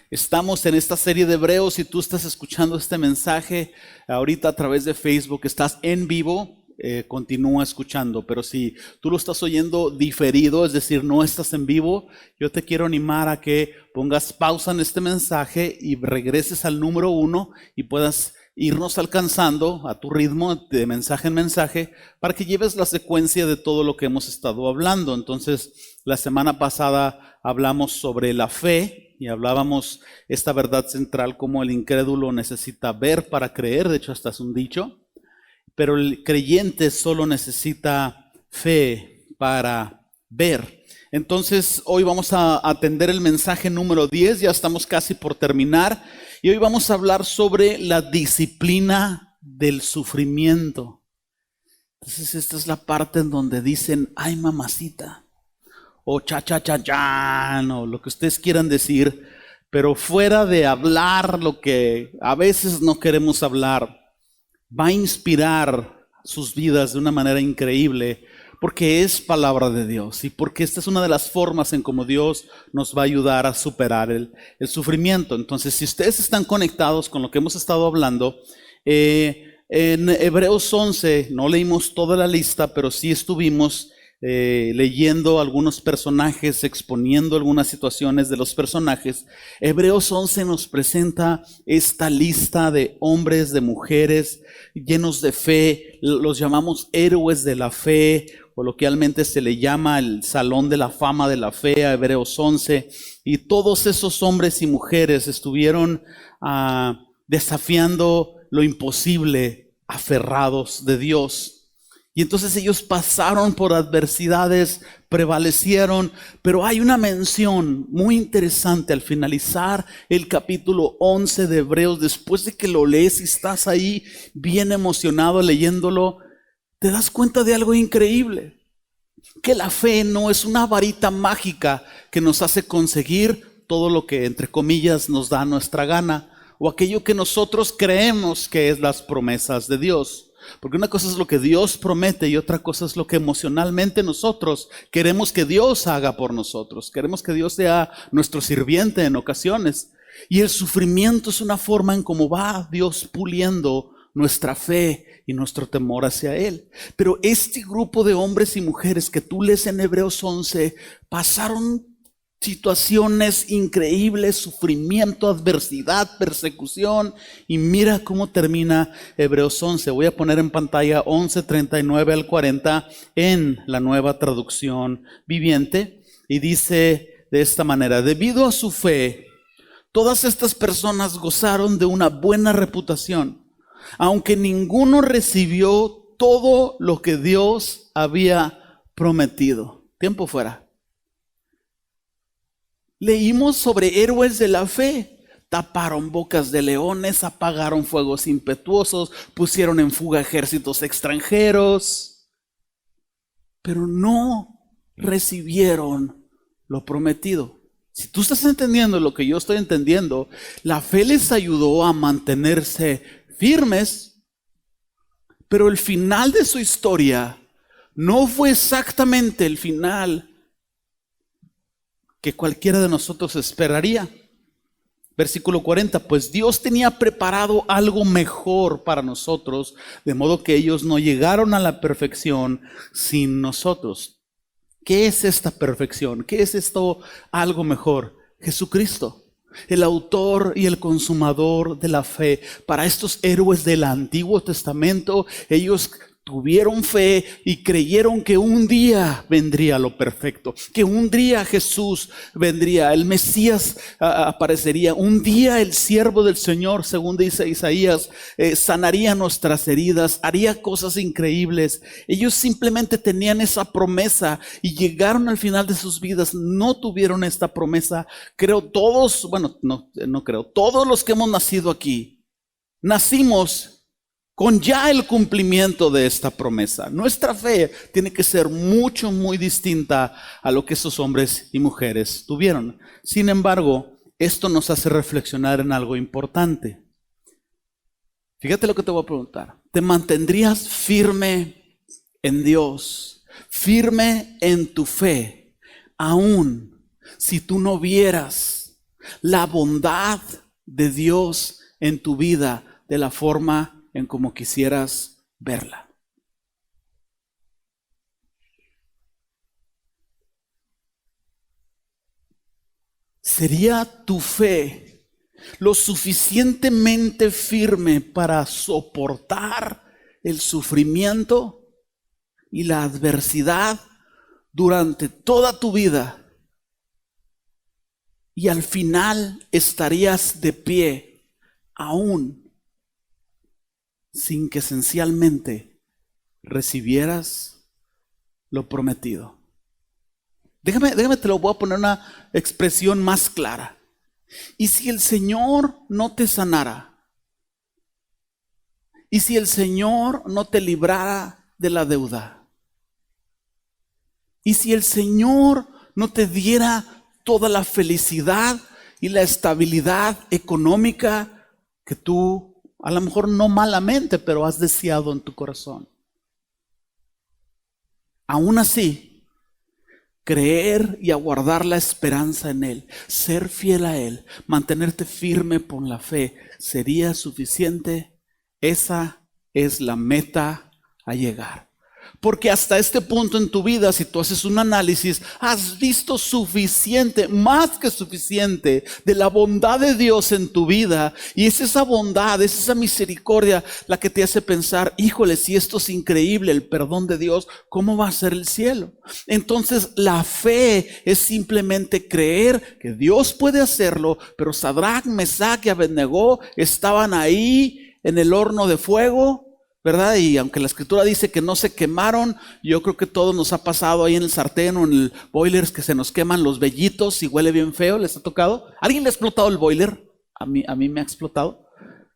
Estamos en esta serie de Hebreos. Si tú estás escuchando este mensaje ahorita a través de Facebook, estás en vivo, continúa escuchando. Pero si tú lo estás oyendo diferido, es decir, no estás en vivo, yo te quiero animar a que pongas pausa en este mensaje y regreses al número 1 y puedas irnos alcanzando a tu ritmo de mensaje en mensaje para que lleves la secuencia de todo lo que hemos estado hablando. Entonces, la semana pasada hablamos sobre la fe y hablábamos esta verdad central, como el incrédulo necesita ver para creer. De hecho, hasta es un dicho, pero el creyente solo necesita fe para ver. Entonces, hoy vamos a atender el mensaje número 10, ya estamos casi por terminar, y hoy vamos a hablar sobre la disciplina del sufrimiento. Entonces, esta es la parte en donde dicen, ay mamacita, o cha, o lo que ustedes quieran decir, pero fuera de hablar lo que a veces no queremos hablar, va a inspirar sus vidas de una manera increíble, porque es palabra de Dios y porque esta es una de las formas en cómo Dios nos va a ayudar a superar el sufrimiento. Entonces, si ustedes están conectados con lo que hemos estado hablando, en Hebreos 11, no leímos toda la lista, pero sí estuvimos leyendo algunos personajes, exponiendo algunas situaciones de los personajes. Hebreos 11 nos presenta esta lista de hombres, de mujeres llenos de fe. Los llamamos héroes de la fe, coloquialmente se le llama el Salón de la Fama de la Fe a Hebreos 11. Y todos esos hombres y mujeres estuvieron desafiando lo imposible, aferrados de Dios. Y entonces ellos pasaron por adversidades, prevalecieron, pero hay una mención muy interesante al finalizar el capítulo 11 de Hebreos. Después de que lo lees y estás ahí bien emocionado leyéndolo, te das cuenta de algo increíble, que la fe no es una varita mágica que nos hace conseguir todo lo que, entre comillas, nos da nuestra gana, o aquello que nosotros creemos que es las promesas de Dios. Porque una cosa es lo que Dios promete y otra cosa es lo que emocionalmente nosotros queremos que Dios haga por nosotros. Queremos que Dios sea nuestro sirviente en ocasiones. Y el sufrimiento es una forma en cómo va Dios puliendo nuestra fe y nuestro temor hacia Él. Pero este grupo de hombres y mujeres que tú lees en Hebreos 11 pasaron situaciones increíbles, sufrimiento, adversidad, persecución. Y mira cómo termina Hebreos 11. Voy a poner en pantalla 11:39 al 40 en la Nueva Traducción Viviente. Y dice de esta manera: debido a su fe, todas estas personas gozaron de una buena reputación, aunque ninguno recibió todo lo que Dios había prometido. Tiempo fuera. Leímos sobre héroes de la fe. Taparon bocas de leones, apagaron fuegos impetuosos, pusieron en fuga ejércitos extranjeros, pero no recibieron lo prometido. Si tú estás entendiendo lo que yo estoy entendiendo, la fe les ayudó a mantenerse firmes, pero el final de su historia no fue exactamente el final que cualquiera de nosotros esperaría. Versículo 40, pues Dios tenía preparado algo mejor para nosotros, de modo que ellos no llegaron a la perfección sin nosotros. ¿Qué es esta perfección? ¿Qué es esto algo mejor? Jesucristo, el autor y el consumador de la fe. Para estos héroes del Antiguo Testamento, ellos tuvieron fe y creyeron que un día vendría lo perfecto, que un día Jesús vendría, el Mesías aparecería, un día el siervo del Señor, según dice Isaías, sanaría nuestras heridas, haría cosas increíbles. Ellos simplemente tenían esa promesa y llegaron al final de sus vidas, no tuvieron esta promesa. Creo todos, bueno, no creo, todos los que hemos nacido aquí, nacimos con ya el cumplimiento de esta promesa. Nuestra fe tiene que ser muy distinta a lo que esos hombres y mujeres tuvieron. Sin embargo, esto nos hace reflexionar en algo importante. Fíjate lo que te voy a preguntar. ¿Te mantendrías firme en Dios, firme en tu fe, aún si tú no vieras la bondad de Dios en tu vida de la forma en como quisieras verla. ¿Sería tu fe lo suficientemente firme para soportar el sufrimiento y la adversidad durante toda tu vida? Y al final estarías de pie, aún sin que esencialmente recibieras lo prometido. Déjame, te lo voy a poner una expresión más clara. ¿Y si el Señor no te sanara? ¿Y si el Señor no te librara de la deuda? ¿Y si el Señor no te diera toda la felicidad y la estabilidad económica que tú, a lo mejor no malamente, pero has deseado en tu corazón? Aún así, creer y aguardar la esperanza en Él, ser fiel a Él, mantenerte firme por la fe, ¿sería suficiente? Esa es la meta a llegar. Porque hasta este punto en tu vida, si tú haces un análisis, has visto suficiente, más que suficiente, de la bondad de Dios en tu vida. Y es esa bondad, es esa misericordia la que te hace pensar, híjole, si esto es increíble, el perdón de Dios, ¿cómo va a ser el cielo? Entonces la fe es simplemente creer que Dios puede hacerlo, pero Sadrach, Mesach y Abednego estaban ahí en el horno de fuego, ¿verdad? Y aunque la escritura dice que no se quemaron, yo creo que todo nos ha pasado ahí en el sartén o en el boiler, que se nos queman los vellitos y huele bien feo. ¿Les ha tocado? ¿Alguien le ha explotado el boiler? A mí me ha explotado.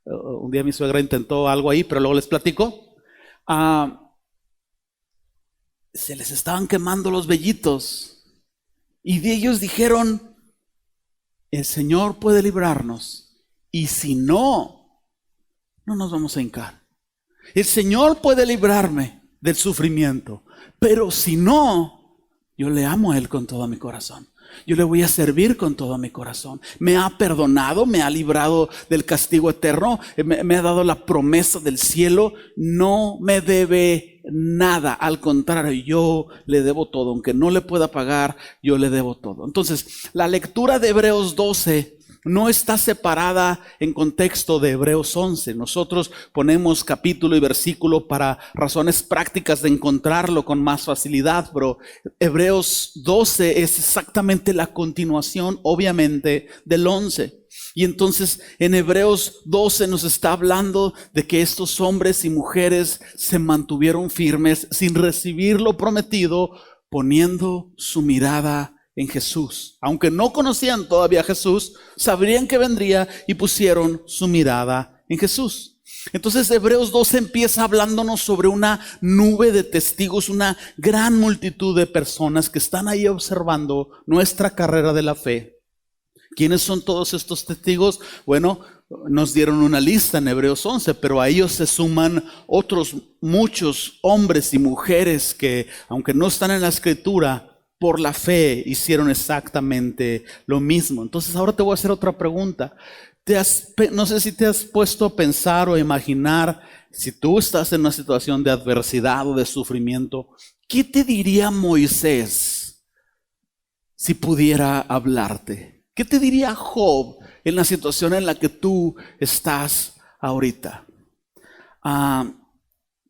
Un día mi suegra intentó algo ahí, pero luego les platico. Se les estaban quemando los vellitos y de ellos dijeron, el Señor puede librarnos, y si no, no nos vamos a hincar. El Señor puede librarme del sufrimiento, pero si no, yo le amo a Él con todo mi corazón. Yo le voy a servir con todo mi corazón. Me ha perdonado, me ha librado del castigo eterno, me ha dado la promesa del cielo. No me debe nada, al contrario, yo le debo todo. Aunque no le pueda pagar, yo le debo todo. Entonces, la lectura de Hebreos 12 no está separada en contexto de Hebreos 11. Nosotros ponemos capítulo y versículo para razones prácticas de encontrarlo con más facilidad, pero Hebreos 12 es exactamente la continuación, obviamente, del 11. Y entonces en Hebreos 12 nos está hablando de que estos hombres y mujeres se mantuvieron firmes sin recibir lo prometido, poniendo su mirada en Jesús. Aunque no conocían todavía a Jesús, sabrían que vendría y pusieron su mirada en Jesús. Entonces Hebreos 12 empieza hablándonos sobre una nube de testigos, una gran multitud de personas que están ahí observando nuestra carrera de la fe. ¿Quiénes son todos estos testigos? Bueno, nos dieron una lista en Hebreos 11, pero a ellos se suman otros muchos hombres y mujeres que, aunque no están en la escritura, por la fe hicieron exactamente lo mismo. Entonces ahora te voy a hacer otra pregunta. No sé si te has puesto a pensar o a imaginar, si tú estás en una situación de adversidad o de sufrimiento, ¿qué te diría Moisés si pudiera hablarte? ¿Qué te diría Job en la situación en la que tú estás ahorita?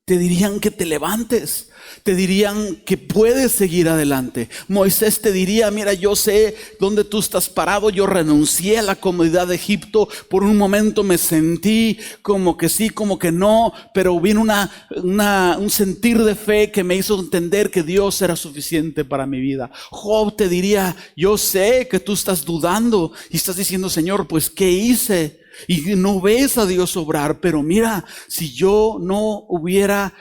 Te dirían que te levantes, te dirían que puedes seguir adelante. Moisés te diría, mira, yo sé dónde tú estás parado, yo renuncié a la comodidad de Egipto, por un momento me sentí como que sí, como que no, pero vino un sentir de fe que me hizo entender que Dios era suficiente para mi vida. Job te diría, yo sé que tú estás dudando y estás diciendo, Señor, pues ¿qué hice? y no ves a Dios obrar, pero mira, si yo hubiera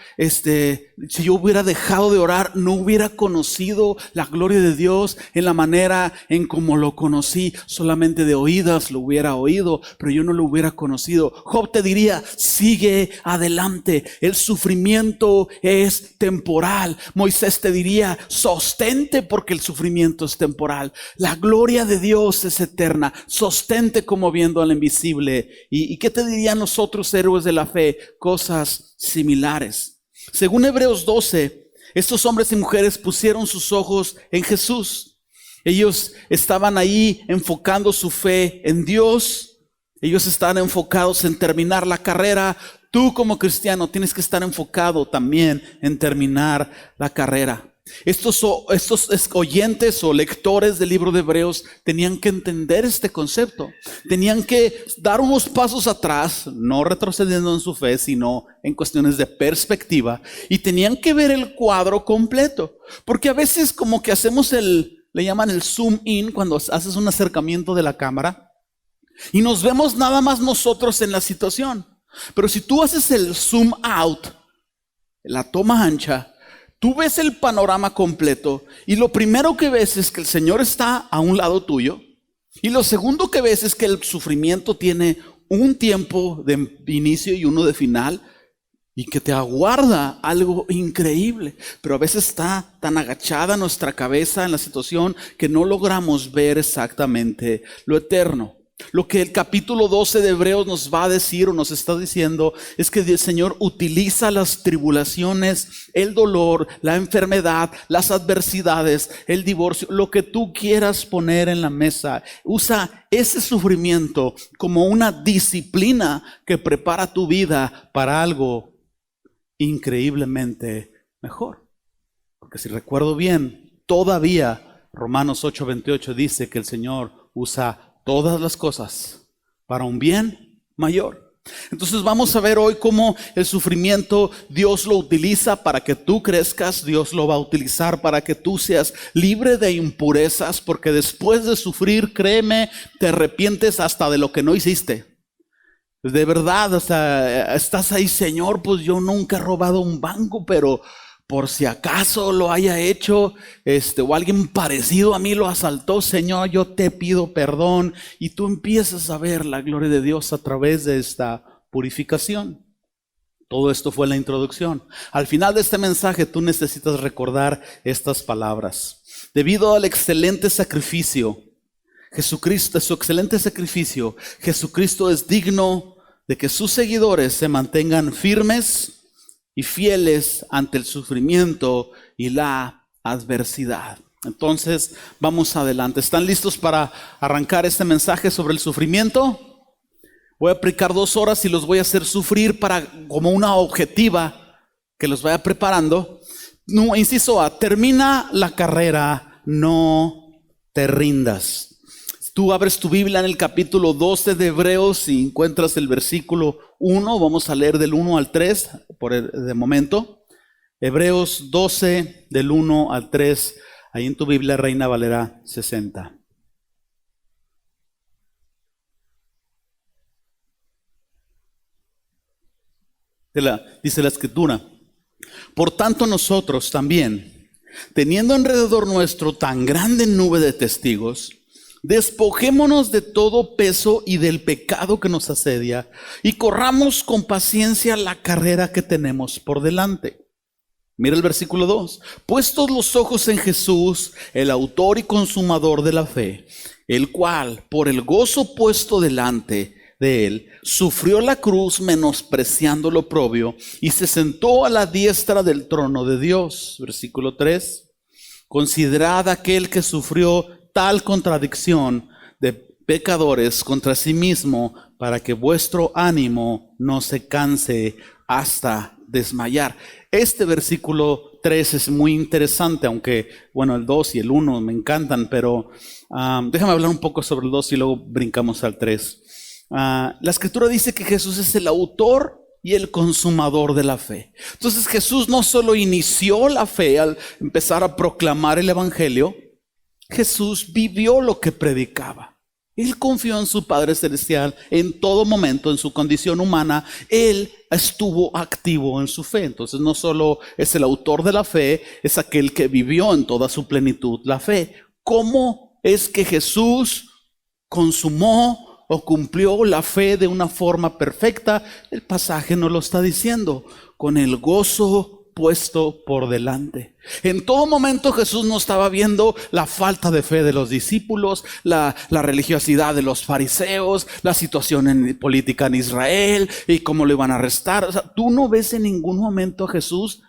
dejado de orar, no hubiera conocido la gloria de Dios en la manera en como lo conocí, solamente de oídas lo hubiera oído, pero yo no lo hubiera conocido. Job te diría, sigue adelante, el sufrimiento es temporal. Moisés te diría, sostente porque el sufrimiento es temporal. La gloria de Dios es eterna, sostente como viendo al invisible. ¿Y qué te dirían los otros héroes de la fe? Cosas similares. Según Hebreos 12, estos hombres y mujeres pusieron sus ojos en Jesús. Ellos estaban ahí enfocando su fe en Dios. Ellos estaban enfocados en terminar la carrera. Tú como cristiano tienes que estar enfocado también en terminar la carrera. Estos oyentes o lectores del libro de Hebreos tenían que entender este concepto. Tenían que dar unos pasos atrás, no retrocediendo en su fe, sino en cuestiones de perspectiva. Y tenían que ver el cuadro completo. Porque a veces como que hacemos le llaman el zoom in, cuando haces un acercamiento de la cámara. Y nos vemos nada más nosotros en la situación. Pero si tú haces el zoom out, la toma ancha, tú ves el panorama completo y lo primero que ves es que el Señor está a un lado tuyo. Y lo segundo que ves es que el sufrimiento tiene un tiempo de inicio y uno de final y que te aguarda algo increíble. Pero a veces está tan agachada nuestra cabeza en la situación que no logramos ver exactamente lo eterno. Lo que el capítulo 12 de Hebreos nos va a decir o nos está diciendo es que el Señor utiliza las tribulaciones, el dolor, la enfermedad, las adversidades, el divorcio, lo que tú quieras poner en la mesa. Usa ese sufrimiento como una disciplina que prepara tu vida para algo increíblemente mejor. Porque si recuerdo bien, todavía Romanos 8:28 dice que el Señor usa todas las cosas para un bien mayor. Entonces vamos a ver hoy cómo el sufrimiento Dios lo utiliza para que tú crezcas. Dios lo va a utilizar para que tú seas libre de impurezas, porque después de sufrir, créeme, te arrepientes hasta de lo que no hiciste. De verdad, o sea, estás ahí, Señor, pues yo nunca he robado un banco, pero por si acaso lo haya hecho, o alguien parecido a mí lo asaltó, Señor, yo te pido perdón. Y tú empiezas a ver la gloria de Dios a través de esta purificación. Todo esto fue la introducción. Al final de este mensaje tú necesitas recordar estas palabras. Debido al excelente sacrificio, Jesucristo, su excelente sacrificio, Jesucristo es digno de que sus seguidores se mantengan firmes y fieles ante el sufrimiento y la adversidad. Entonces, vamos adelante. ¿Están listos para arrancar este mensaje sobre el sufrimiento? Voy a aplicar 2 horas y los voy a hacer sufrir como una objetiva que los vaya preparando. No, inciso A, termina la carrera, no te rindas. Tú abres tu Biblia en el capítulo 12 de Hebreos y encuentras el versículo 1. Vamos a leer del 1 al 3 de momento. Hebreos 12 del 1 al 3. Ahí en tu Biblia, Reina Valera 60. Dice la Escritura: por tanto nosotros también, teniendo alrededor nuestro tan grande nube de testigos, despojémonos de todo peso y del pecado que nos asedia y corramos con paciencia la carrera que tenemos por delante. Mira el versículo 2. Puestos los ojos en Jesús, el autor y consumador de la fe, el cual, por el gozo puesto delante de él, sufrió la cruz menospreciando lo oprobio y se sentó a la diestra del trono de Dios. Versículo 3. Considerad aquel que sufrió tal contradicción de pecadores contra sí mismo, para que vuestro ánimo no se canse hasta desmayar. Este versículo 3 es muy interesante, aunque, bueno, el 2 y el 1 me encantan, pero déjame hablar un poco sobre el 2 y luego brincamos al 3. La Escritura dice que Jesús es el autor y el consumador de la fe. Entonces Jesús no solo inició la fe al empezar a proclamar el evangelio, Jesús vivió lo que predicaba. Él confió en su Padre Celestial en todo momento, en su condición humana. Él estuvo activo en su fe. Entonces no solo es el autor de la fe, es aquel que vivió en toda su plenitud la fe. ¿Cómo es que Jesús consumó o cumplió la fe de una forma perfecta? El pasaje nos lo está diciendo, con el gozo puesto por delante. En todo momento Jesús no estaba viendo la falta de fe de los discípulos, la religiosidad de los fariseos, la situación política en Israel y cómo lo iban a arrestar. O sea, tú no ves en ningún momento a Jesús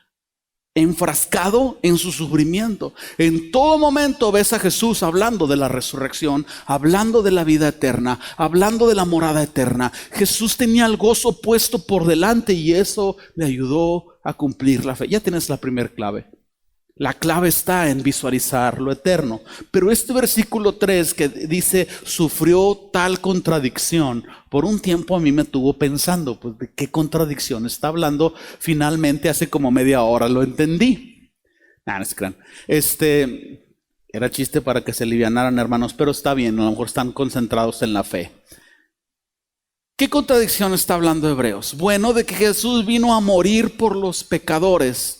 enfrascado en su sufrimiento. En todo momento ves a Jesús hablando de la resurrección, hablando de la vida eterna, hablando de la morada eterna. Jesús tenía el gozo puesto por delante y eso le ayudó a cumplir la fe. Ya tienes la primera clave. La clave está en visualizar lo eterno. Pero este versículo 3 que dice, sufrió tal contradicción, por un tiempo a mí me tuvo pensando, pues ¿de qué contradicción está hablando? Finalmente hace como media hora lo entendí. No se crean. Era chiste para que se alivianaran, hermanos, pero está bien, a lo mejor están concentrados en la fe. ¿Qué contradicción está hablando Hebreos? Bueno, de que Jesús vino a morir por los pecadores.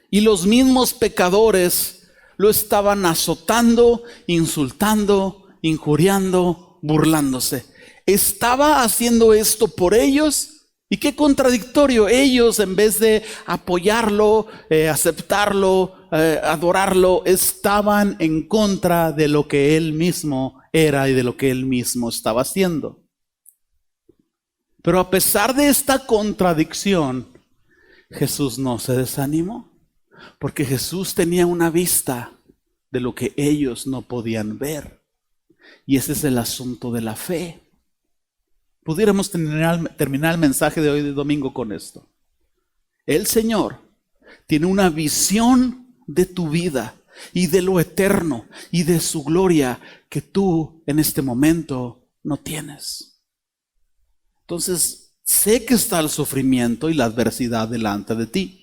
Y los mismos pecadores lo estaban azotando, insultando, injuriando, burlándose. Estaba haciendo esto por ellos. Y qué contradictorio. Ellos, en vez de apoyarlo, aceptarlo, adorarlo, estaban en contra de lo que él mismo era y de lo que él mismo estaba haciendo. Pero a pesar de esta contradicción, Jesús no se desanimó. Porque Jesús tenía una vista de lo que ellos no podían ver. Y ese es el asunto de la fe. Pudiéramos terminar el mensaje de hoy de domingo con esto. El Señor tiene una visión de tu vida y de lo eterno y de su gloria que tú en este momento no tienes. Entonces, sé que está el sufrimiento y la adversidad delante de ti.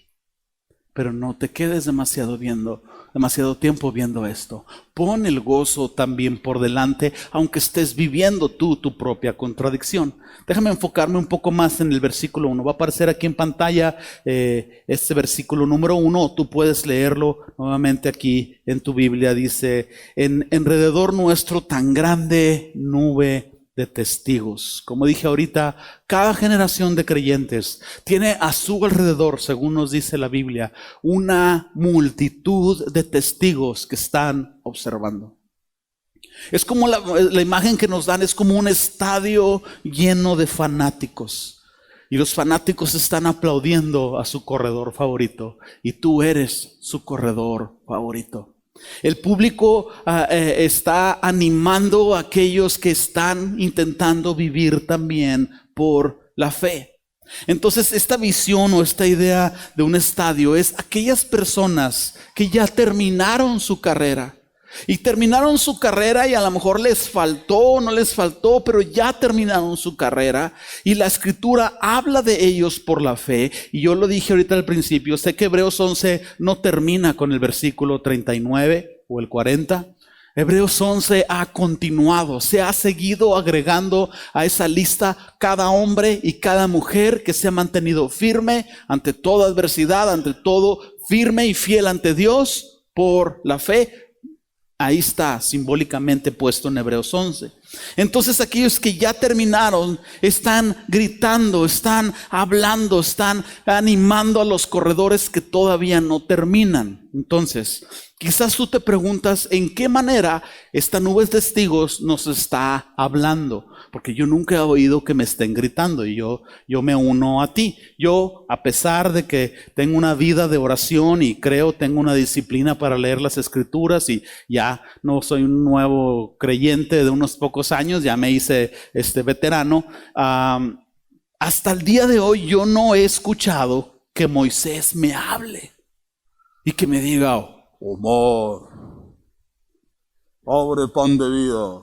Pero no te quedes demasiado tiempo viendo esto. Pon el gozo también por delante, aunque estés viviendo tú tu propia contradicción. Déjame enfocarme un poco más en el versículo 1. Va a aparecer aquí en pantalla este versículo número 1. Tú puedes leerlo nuevamente aquí en tu Biblia. Dice, en alrededor nuestro tan grande nube de testigos. Como dije ahorita, cada generación de creyentes tiene a su alrededor, según nos dice la Biblia, una multitud de testigos que están observando. Es como la imagen que nos dan, es como un estadio lleno de fanáticos. Y los fanáticos están aplaudiendo a su corredor favorito. Y tú eres su corredor favorito. El público está animando a aquellos que están intentando vivir también por la fe. Entonces esta visión o esta idea de un estadio es aquellas personas que ya terminaron su carrera. Y terminaron su carrera y a lo mejor les faltó o no les faltó, pero ya terminaron su carrera. Y la Escritura habla de ellos por la fe. Y yo lo dije ahorita al principio, sé que Hebreos 11 no termina con el versículo 39 o el 40. Hebreos 11 ha continuado, se ha seguido agregando a esa lista cada hombre y cada mujer que se ha mantenido firme ante toda adversidad, ante todo firme y fiel ante Dios por la fe. Ahí está simbólicamente puesto en Hebreos 11. Entonces aquellos que ya terminaron están gritando, están hablando, están animando a los corredores que todavía no terminan. Entonces, quizás tú te preguntas en qué manera esta nube de testigos nos está hablando. Porque yo nunca he oído que me estén gritando y yo me uno a ti. Yo, a pesar de que tengo una vida de oración y tengo una disciplina para leer las Escrituras y ya no soy un nuevo creyente de unos pocos años, ya me hice veterano. Hasta el día de hoy yo no he escuchado que Moisés me hable y que me diga, Omar, pobre pan de vida.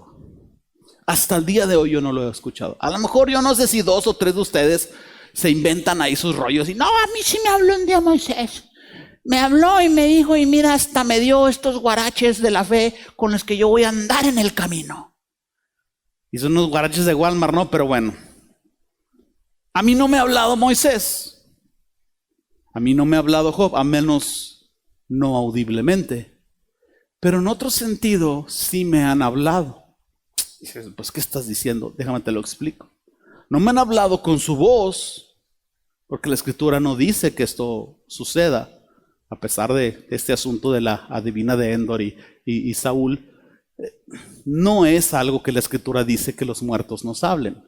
Hasta el día de hoy yo no lo he escuchado. A lo mejor yo no sé si 2 o 3 de ustedes se inventan ahí sus rollos y no, a mí sí me habló un día Moisés. Me habló y me dijo, y mira, hasta me dio estos guaraches de la fe con los que yo voy a andar en el camino. Y son unos guaraches de Walmart, ¿no? Pero bueno. A mí no me ha hablado Moisés. A mí no me ha hablado Job, a menos no audiblemente. Pero en otro sentido sí me han hablado. Dices, pues, ¿qué estás diciendo? Déjame te lo explico. No me han hablado con su voz, porque la Escritura no dice que esto suceda, a pesar de este asunto de la adivina de Endor y Saúl. No es algo que la Escritura dice que los muertos nos hablen.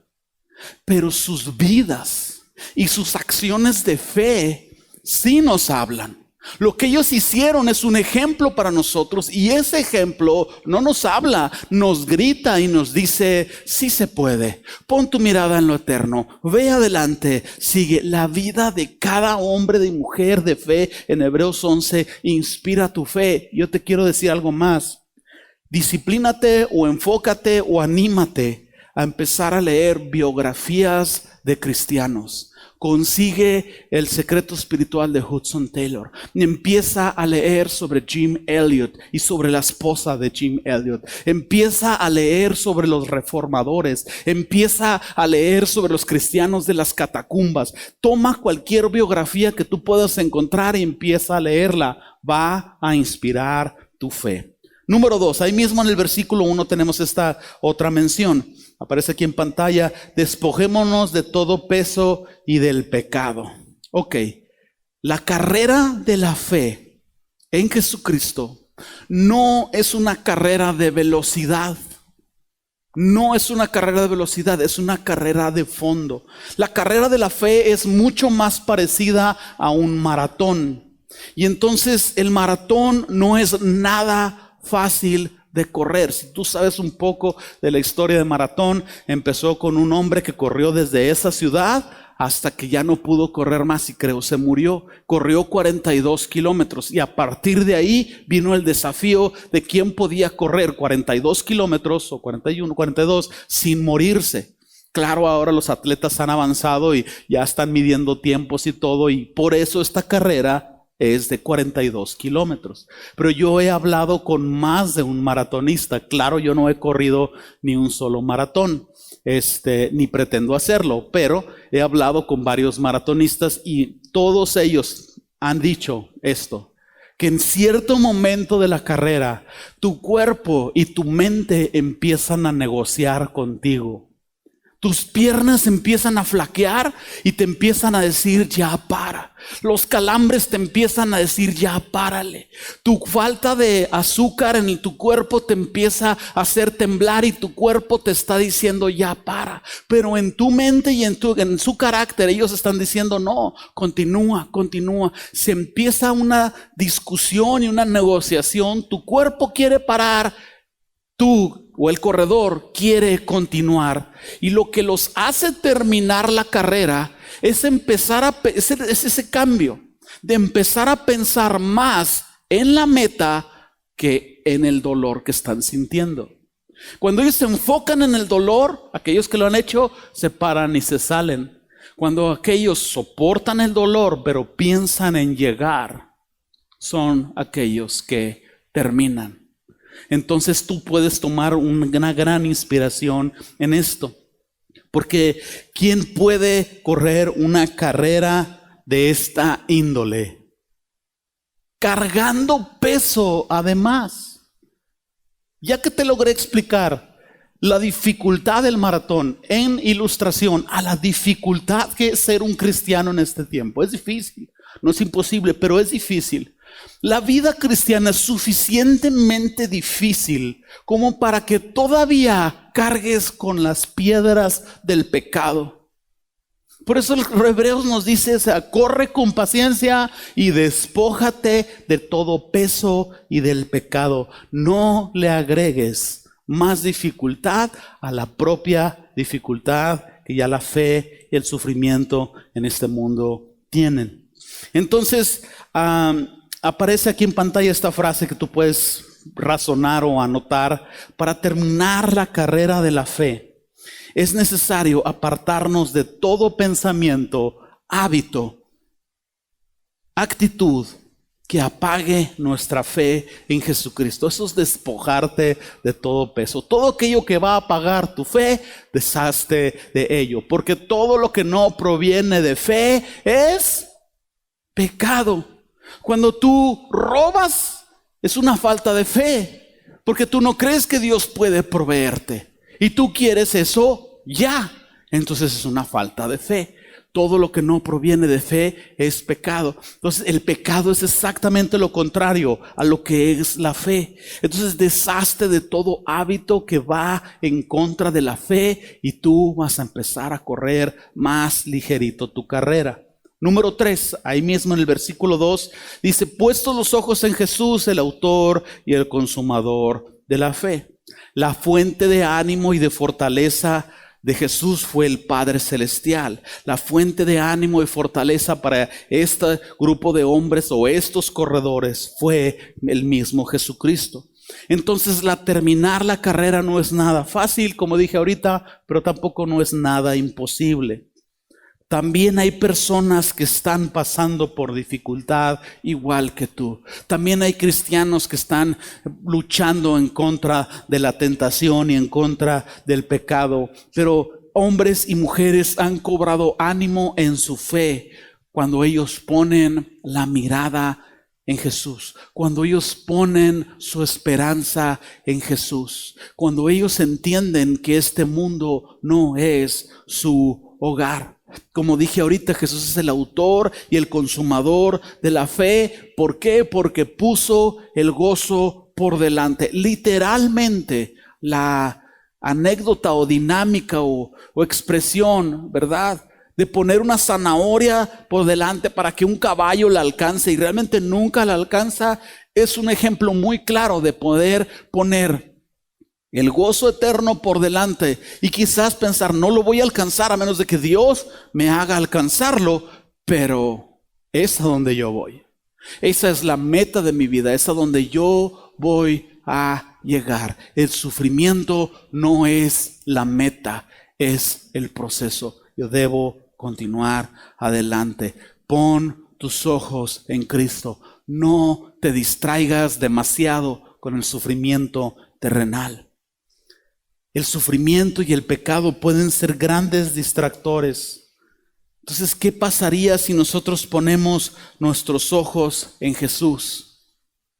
Pero sus vidas y sus acciones de fe sí nos hablan. Lo que ellos hicieron es un ejemplo para nosotros, y ese ejemplo no nos habla, nos grita y nos dice: sí se puede, pon tu mirada en lo eterno, ve adelante, sigue. La vida de cada hombre y mujer de fe en Hebreos 11 inspira tu fe. Yo te quiero decir algo más: disciplínate o enfócate o anímate a empezar a leer biografías de cristianos. Consigue El secreto espiritual de Hudson Taylor. Empieza a leer sobre Jim Elliot y sobre la esposa de Jim Elliot. Empieza a leer sobre los reformadores. Empieza a leer sobre los cristianos de las catacumbas. Toma cualquier biografía que tú puedas encontrar y empieza a leerla. Va a inspirar tu fe. Número 2, ahí mismo en el versículo 1 tenemos esta otra mención. Aparece aquí en pantalla: despojémonos de todo peso y del pecado. Ok, la carrera de la fe en Jesucristo no es una carrera de velocidad. No es una carrera de velocidad, es una carrera de fondo. La carrera de la fe es mucho más parecida a un maratón. Y entonces el maratón no es nada fácil de correr. Si tú sabes un poco de la historia de maratón, empezó con un hombre que corrió desde esa ciudad hasta que ya no pudo correr más y creo se murió. Corrió 42 kilómetros y a partir de ahí vino el desafío de quién podía correr 42 kilómetros o 41, 42 sin morirse. Claro, ahora los atletas han avanzado y ya están midiendo tiempos y todo, y por eso esta carrera es de 42 kilómetros. Pero yo he hablado con más de un maratonista. Claro, yo no he corrido ni un solo maratón, ni pretendo hacerlo, pero he hablado con varios maratonistas y todos ellos han dicho esto: que en cierto momento de la carrera, tu cuerpo y tu mente empiezan a negociar contigo. Tus piernas empiezan a flaquear y te empiezan a decir: ya para. Los calambres te empiezan a decir: ya párale. Tu falta de azúcar en tu cuerpo te empieza a hacer temblar y tu cuerpo te está diciendo: ya para. Pero en tu mente y en su carácter ellos están diciendo: no, continúa, continúa. Se empieza una discusión y una negociación. Tu cuerpo quiere parar, tú o el corredor quiere continuar, y lo que los hace terminar la carrera es es ese cambio de empezar a pensar más en la meta que en el dolor que están sintiendo. Cuando ellos se enfocan en el dolor, aquellos que lo han hecho se paran y se salen. Cuando aquellos soportan el dolor pero piensan en llegar, son aquellos que terminan. Entonces tú puedes tomar una gran inspiración en esto. Porque ¿quién puede correr una carrera de esta índole? Cargando peso además. Ya que te logré explicar la dificultad del maratón en ilustración a la dificultad que es ser un cristiano en este tiempo. Es difícil, no es imposible, pero es difícil. La vida cristiana es suficientemente difícil como para que todavía cargues con las piedras del pecado. Por eso el Hebreos nos dice: corre con paciencia y despójate de todo peso y del pecado. No le agregues más dificultad a la propia dificultad que ya la fe y el sufrimiento en este mundo tienen. Entonces, aparece aquí en pantalla esta frase que tú puedes razonar o anotar. Para terminar la carrera de la fe, es necesario apartarnos de todo pensamiento, hábito, actitud que apague nuestra fe en Jesucristo. Eso es despojarte de todo peso. Todo aquello que va a apagar tu fe, deshazte de ello. Porque todo lo que no proviene de fe es pecado. Cuando tú robas, es una falta de fe. Porque tú no crees que Dios puede proveerte. Y tú quieres eso ya. Entonces es una falta de fe. Todo lo que no proviene de fe es pecado. Entonces el pecado es exactamente lo contrario a lo que es la fe. Entonces deshazte de todo hábito que va en contra de la fe y tú vas a empezar a correr más ligerito tu carrera. Número 3, ahí mismo en el versículo 2, dice: puestos los ojos en Jesús, el autor y el consumador de la fe. La fuente de ánimo y de fortaleza de Jesús fue el Padre Celestial. La fuente de ánimo y fortaleza para este grupo de hombres o estos corredores fue el mismo Jesucristo. Entonces terminar la carrera no es nada fácil, como dije ahorita, pero tampoco no es nada imposible. También hay personas que están pasando por dificultad igual que tú. También hay cristianos que están luchando en contra de la tentación y en contra del pecado. Pero hombres y mujeres han cobrado ánimo en su fe cuando ellos ponen la mirada en Jesús. Cuando ellos ponen su esperanza en Jesús. Cuando ellos entienden que este mundo no es su hogar. Como dije ahorita, Jesús es el autor y el consumador de la fe. ¿Por qué? Porque puso el gozo por delante. Literalmente, la anécdota o dinámica o expresión, ¿verdad?, de poner una zanahoria por delante para que un caballo la alcance y realmente nunca la alcanza, es un ejemplo muy claro de poder poner el gozo eterno por delante y quizás pensar: no lo voy a alcanzar a menos de que Dios me haga alcanzarlo, pero es a donde yo voy. Esa es la meta de mi vida, es a donde yo voy a llegar. El sufrimiento no es la meta, es el proceso. Yo debo continuar adelante. Pon tus ojos en Cristo. No te distraigas demasiado con el sufrimiento terrenal. El sufrimiento y el pecado pueden ser grandes distractores. Entonces, ¿qué pasaría si nosotros ponemos nuestros ojos en Jesús?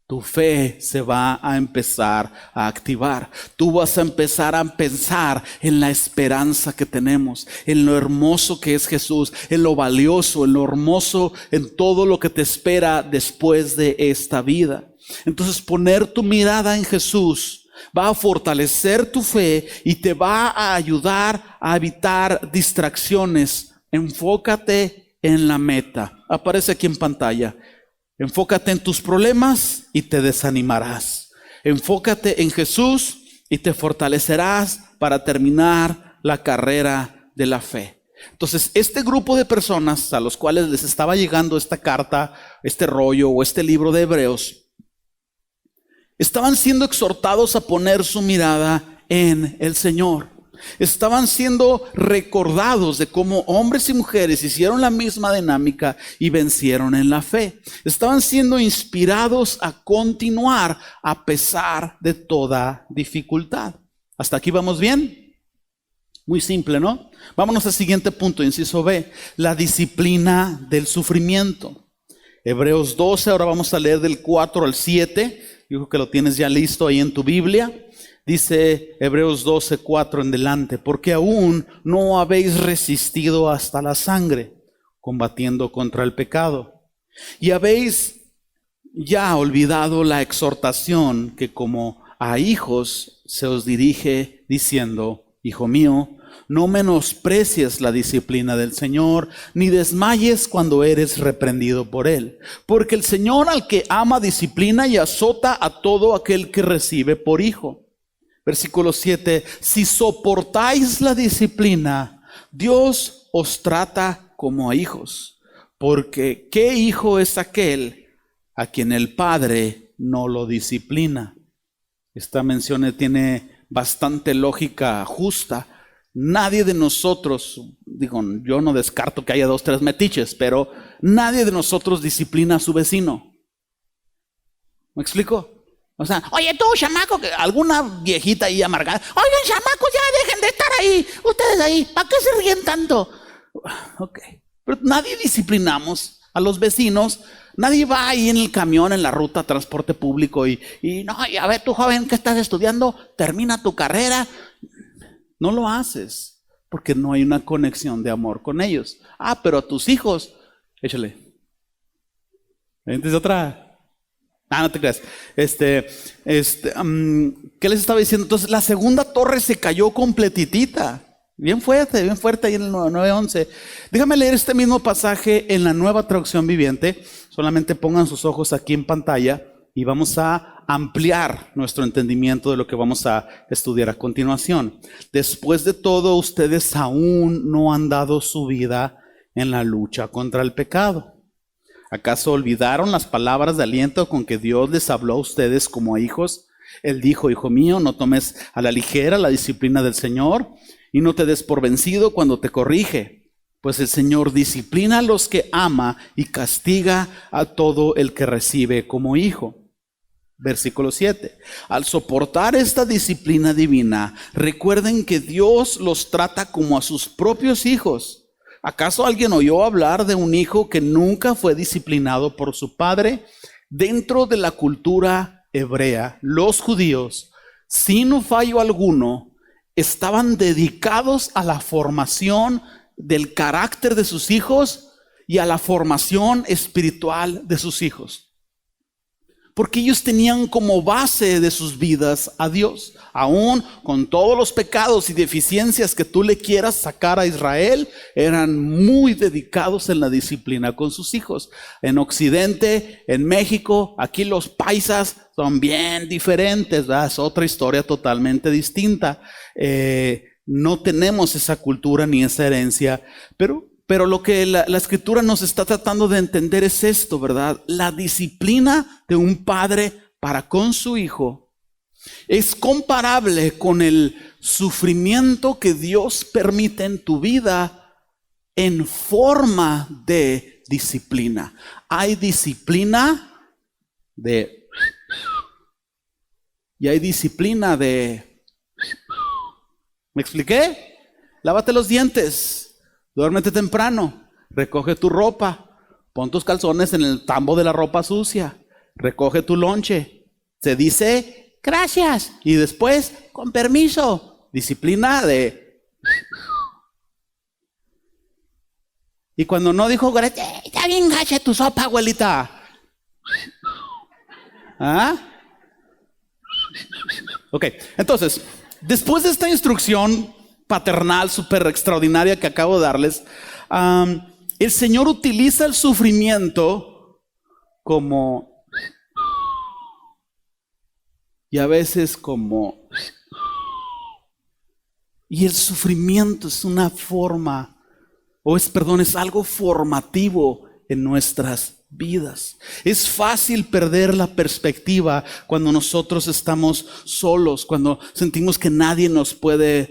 Tu fe se va a empezar a activar. Tú vas a empezar a pensar en la esperanza que tenemos, en lo hermoso que es Jesús, en lo valioso, en lo hermoso, en todo lo que te espera después de esta vida. Entonces, poner tu mirada en Jesús va a fortalecer tu fe y te va a ayudar a evitar distracciones. Enfócate en la meta. Aparece aquí en pantalla. Enfócate en tus problemas y te desanimarás. Enfócate en Jesús y te fortalecerás para terminar la carrera de la fe. Entonces, este grupo de personas a los cuales les estaba llegando esta carta, este rollo o este libro de Hebreos, estaban siendo exhortados a poner su mirada en el Señor. Estaban siendo recordados de cómo hombres y mujeres hicieron la misma dinámica y vencieron en la fe. Estaban siendo inspirados a continuar a pesar de toda dificultad. ¿Hasta aquí vamos bien? Muy simple, ¿no? Vámonos al siguiente punto, inciso B. La disciplina del sufrimiento. Hebreos 12, ahora vamos a leer del 4 al 7. Yo creo que lo tienes ya listo ahí en tu Biblia. Dice Hebreos 12, 4 en delante: porque aún no habéis resistido hasta la sangre, combatiendo contra el pecado. Y habéis ya olvidado la exhortación que como a hijos se os dirige, diciendo: hijo mío, no menosprecies la disciplina del Señor, ni desmayes cuando eres reprendido por Él. Porque el Señor al que ama disciplina y azota a todo aquel que recibe por hijo. Versículo 7, si soportáis la disciplina, Dios os trata como a hijos. Porque ¿qué hijo es aquel a quien el Padre no lo disciplina? Esta mención tiene bastante lógica justa. Nadie de nosotros, yo no descarto que haya 2, 3 metiches, pero nadie de nosotros disciplina a su vecino. ¿Me explico? O sea, oye tú, chamaco, alguna viejita ahí amargada. Oigan, chamacos, ya dejen de estar ahí. Ustedes ahí, ¿para qué se ríen tanto? Ok. Pero nadie disciplinamos a los vecinos. Nadie va ahí en el camión, en la ruta, transporte público y no, a ver, tú joven que estás estudiando, termina tu carrera. No lo haces porque no hay una conexión de amor con ellos. Ah, pero a tus hijos, échale. ¿Entiendes otra? Ah, no te creas. ¿Qué les estaba diciendo? Entonces, la segunda torre se cayó completitita. Bien fuerte ahí en el 9:11. Déjame leer este mismo pasaje en la Nueva Traducción Viviente. Solamente pongan sus ojos aquí en pantalla y vamos a ampliar nuestro entendimiento de lo que vamos a estudiar a continuación. Después de todo, ustedes aún no han dado su vida en la lucha contra el pecado. ¿Acaso olvidaron las palabras de aliento con que Dios les habló a ustedes como a hijos? Él dijo, hijo mío, no tomes a la ligera la disciplina del Señor y no te des por vencido cuando te corrige, pues el Señor disciplina a los que ama y castiga a todo el que recibe como hijo. Versículo 7. Al soportar esta disciplina divina, recuerden que Dios los trata como a sus propios hijos. ¿Acaso alguien oyó hablar de un hijo que nunca fue disciplinado por su padre? Dentro de la cultura hebrea, los judíos, sin fallo alguno, estaban dedicados a la formación del carácter de sus hijos y a la formación espiritual de sus hijos. Porque ellos tenían como base de sus vidas a Dios. Aún con todos los pecados y deficiencias que tú le quieras sacar a Israel, eran muy dedicados en la disciplina con sus hijos. En Occidente, en México, aquí los paisas son bien diferentes, ¿verdad? Es otra historia totalmente distinta. No tenemos esa cultura ni esa herencia, pero lo que la Escritura nos está tratando de entender es esto, ¿verdad? La disciplina de un padre para con su hijo es comparable con el sufrimiento que Dios permite en tu vida en forma de disciplina. Hay disciplina y hay disciplina de... ¿Me expliqué? Lávate los dientes. Duérmete temprano, recoge tu ropa, pon tus calzones en el tambo de la ropa sucia, recoge tu lonche. Se dice gracias y después con permiso. Disciplina de... Y cuando no dijo gracias, está bien gacha tu sopa, abuelita. ¿Ah? Ok, entonces, después de esta instrucción paternal súper extraordinaria que acabo de darles, el Señor utiliza el sufrimiento como, y a veces como, y el sufrimiento es una forma, es algo formativo en nuestras vidas. Es fácil perder la perspectiva cuando nosotros estamos solos, cuando sentimos que nadie nos puede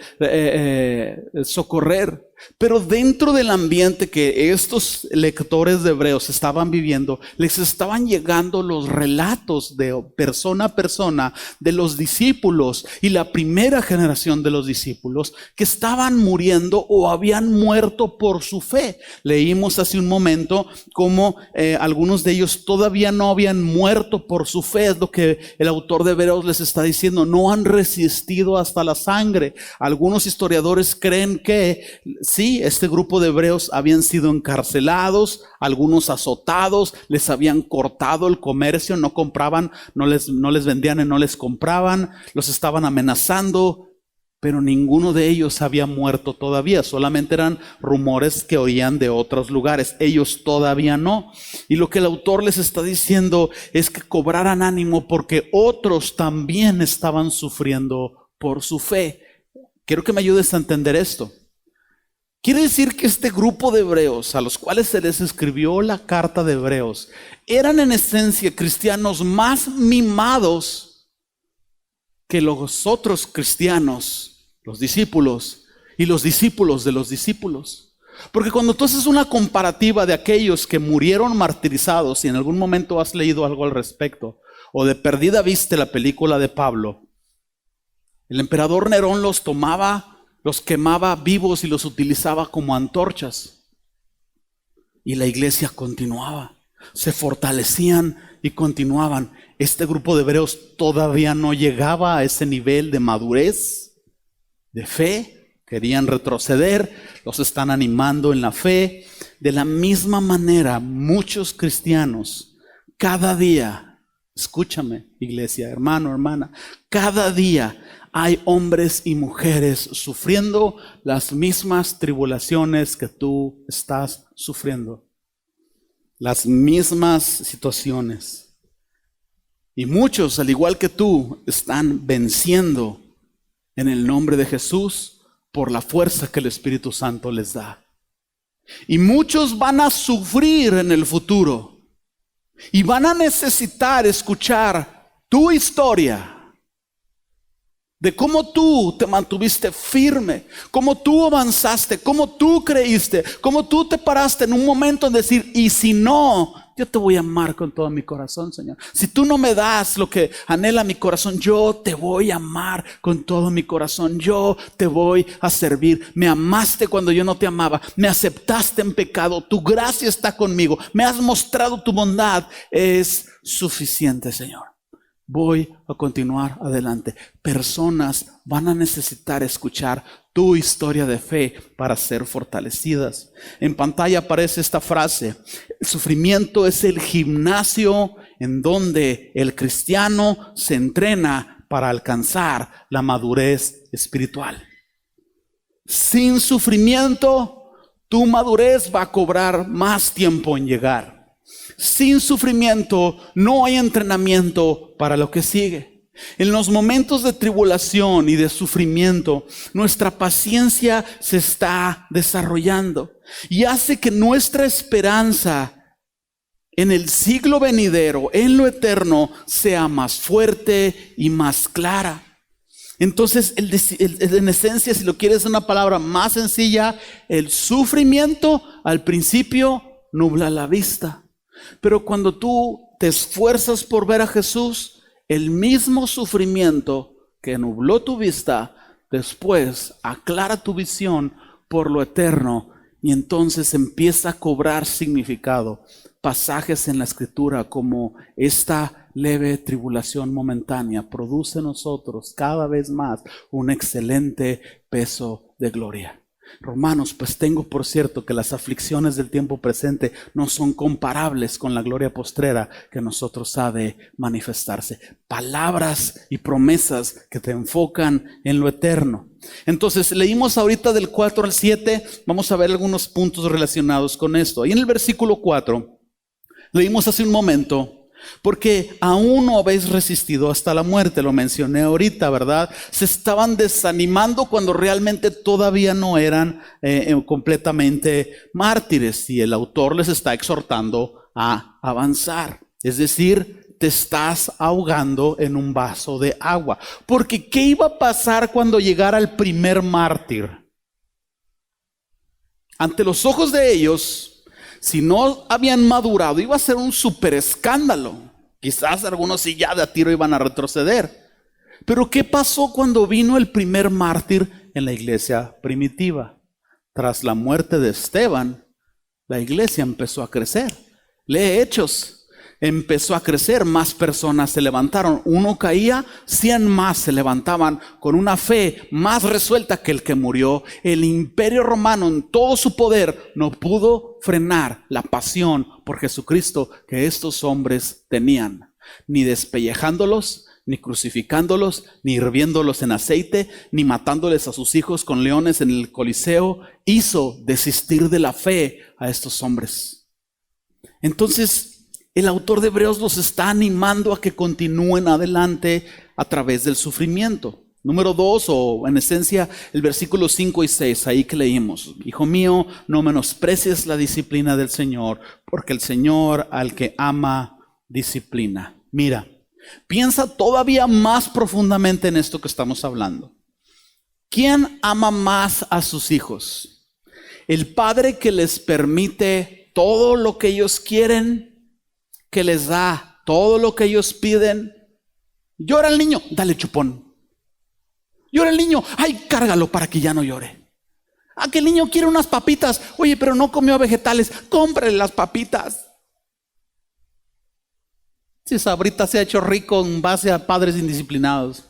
socorrer. Pero dentro del ambiente que estos lectores de Hebreos estaban viviendo, les estaban llegando los relatos de persona a persona de los discípulos y la primera generación de los discípulos que estaban muriendo o habían muerto por su fe. Leímos hace un momento cómo algunos de ellos todavía no habían muerto por su fe. Es lo que el autor de Hebreos les está diciendo. No han resistido hasta la sangre. Algunos historiadores creen que sí, este grupo de hebreos habían sido encarcelados, algunos azotados, les habían cortado el comercio, no compraban, no les vendían y no les compraban, los estaban amenazando, pero ninguno de ellos había muerto todavía, solamente eran rumores que oían de otros lugares, ellos todavía no. Y lo que el autor les está diciendo es que cobraran ánimo porque otros también estaban sufriendo por su fe. Quiero que me ayudes a entender esto. Quiere decir que este grupo de hebreos a los cuales se les escribió la carta de Hebreos eran en esencia cristianos más mimados que los otros cristianos, los discípulos y los discípulos de los discípulos. Porque cuando tú haces una comparativa de aquellos que murieron martirizados, y en algún momento has leído algo al respecto, o de perdida viste la película de Pablo, el emperador Nerón los tomaba, los quemaba vivos y los utilizaba como antorchas. Y la iglesia continuaba, se fortalecían y continuaban. Este grupo de hebreos todavía no llegaba a ese nivel de madurez, de fe. Querían retroceder, los están animando en la fe. De la misma manera, muchos cristianos, cada día, escúchame, iglesia, hermano, hermana, cada día hay hombres y mujeres sufriendo las mismas tribulaciones que tú estás sufriendo. Las mismas situaciones. Y muchos, al igual que tú, están venciendo en el nombre de Jesús por la fuerza que el Espíritu Santo les da. Y muchos van a sufrir en el futuro. Y van a necesitar escuchar tu historia. De cómo tú te mantuviste firme, cómo tú avanzaste, cómo tú creíste, cómo tú te paraste en un momento en decir, y si no, yo te voy a amar con todo mi corazón, Señor. Si tú no me das lo que anhela mi corazón, yo te voy a amar con todo mi corazón. Yo te voy a servir. Me amaste cuando yo no te amaba. Me aceptaste en pecado. Tu gracia está conmigo. Me has mostrado tu bondad. Es suficiente, Señor. Voy a continuar adelante. Personas van a necesitar escuchar tu historia de fe para ser fortalecidas. En pantalla aparece esta frase: el sufrimiento es el gimnasio en donde el cristiano se entrena para alcanzar la madurez espiritual. Sin sufrimiento, tu madurez va a cobrar más tiempo en llegar. Sin sufrimiento no hay entrenamiento para lo que sigue. En los momentos de tribulación y de sufrimiento, nuestra paciencia se está desarrollando y hace que nuestra esperanza en el siglo venidero, en lo eterno, sea más fuerte y más clara. Entonces, en esencia, si lo quieres una palabra más sencilla, el sufrimiento al principio nubla la vista. Pero cuando tú te esfuerzas por ver a Jesús, el mismo sufrimiento que nubló tu vista, después aclara tu visión por lo eterno y entonces empieza a cobrar significado. Pasajes en la Escritura como esta leve tribulación momentánea produce en nosotros cada vez más un excelente peso de gloria. Romanos, pues tengo por cierto que las aflicciones del tiempo presente no son comparables con la gloria postrera que en nosotros ha de manifestarse. Palabras y promesas que te enfocan en lo eterno. Entonces leímos ahorita del 4 al 7, vamos a ver algunos puntos relacionados con esto. Ahí en el versículo 4, leímos hace un momento: porque aún no habéis resistido hasta la muerte. Lo mencioné ahorita, ¿verdad? Se estaban desanimando cuando realmente todavía no eran completamente mártires. Y el autor les está exhortando a avanzar. Es decir, te estás ahogando en un vaso de agua. Porque ¿qué iba a pasar cuando llegara el primer mártir? Ante los ojos de ellos, si no habían madurado, iba a ser un súper escándalo. Quizás algunos sí ya de a tiro iban a retroceder. Pero ¿qué pasó cuando vino el primer mártir en la iglesia primitiva? Tras la muerte de Esteban, la iglesia empezó a crecer. Lee Hechos. Empezó a crecer, más personas se levantaron. Uno caía, 100 más se levantaban con una fe más resuelta que el que murió. El imperio romano en todo su poder no pudo frenar la pasión por Jesucristo que estos hombres tenían. Ni despellejándolos, ni crucificándolos, ni hirviéndolos en aceite, ni matándoles a sus hijos con leones en el Coliseo, hizo desistir de la fe a estos hombres. Entonces, el autor de Hebreos los está animando a que continúen adelante a través del sufrimiento. Número 2, o en esencia el versículo 5 y 6, ahí que leímos: hijo mío, no menosprecies la disciplina del Señor, porque el Señor al que ama disciplina. Mira, piensa todavía más profundamente en esto que estamos hablando. ¿Quién ama más a sus hijos? ¿El padre que les permite todo lo que ellos quieren, que les da todo lo que ellos piden. Llora el niño, dale chupón. Llora el niño, ay, cárgalo para que ya no llore. Que el niño quiere unas papitas, oye, pero no comió vegetales, cómprale las papitas. Si Sabrita se ha hecho rico en base a padres indisciplinados.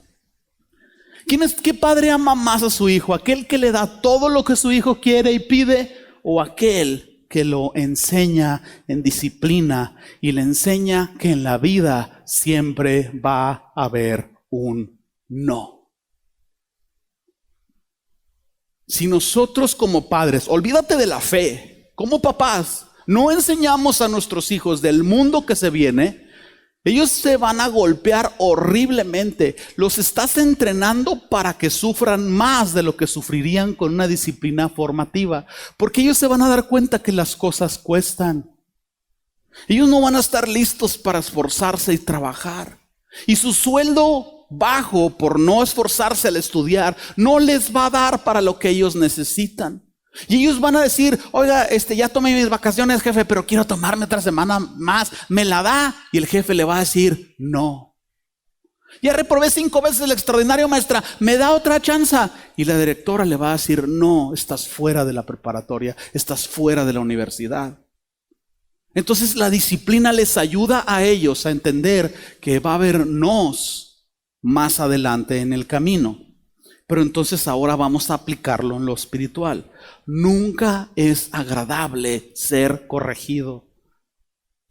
¿Qué padre ama más a su hijo? ¿Aquel que le da todo lo que su hijo quiere y pide? ¿O aquel que lo enseña en disciplina y le enseña que en la vida siempre va a haber un no? Si nosotros como padres, olvídate de la fe, como papás, no enseñamos a nuestros hijos del mundo que se viene, ellos se van a golpear horriblemente. Los estás entrenando para que sufran más de lo que sufrirían con una disciplina formativa. Porque ellos se van a dar cuenta que las cosas cuestan. Ellos no van a estar listos para esforzarse y trabajar. Y su sueldo bajo por no esforzarse al estudiar no les va a dar para lo que ellos necesitan. Y ellos van a decir, oiga, ya tomé mis vacaciones, jefe, pero quiero tomarme otra semana más, ¿me la da? Y el jefe le va a decir, no. Ya reprobé 5 veces el extraordinario, maestra, ¿me da otra chance? Y la directora le va a decir, no, estás fuera de la preparatoria, estás fuera de la universidad. Entonces la disciplina les ayuda a ellos a entender que va a haber nos más adelante en el camino. Pero entonces ahora vamos a aplicarlo en lo espiritual. Nunca es agradable ser corregido.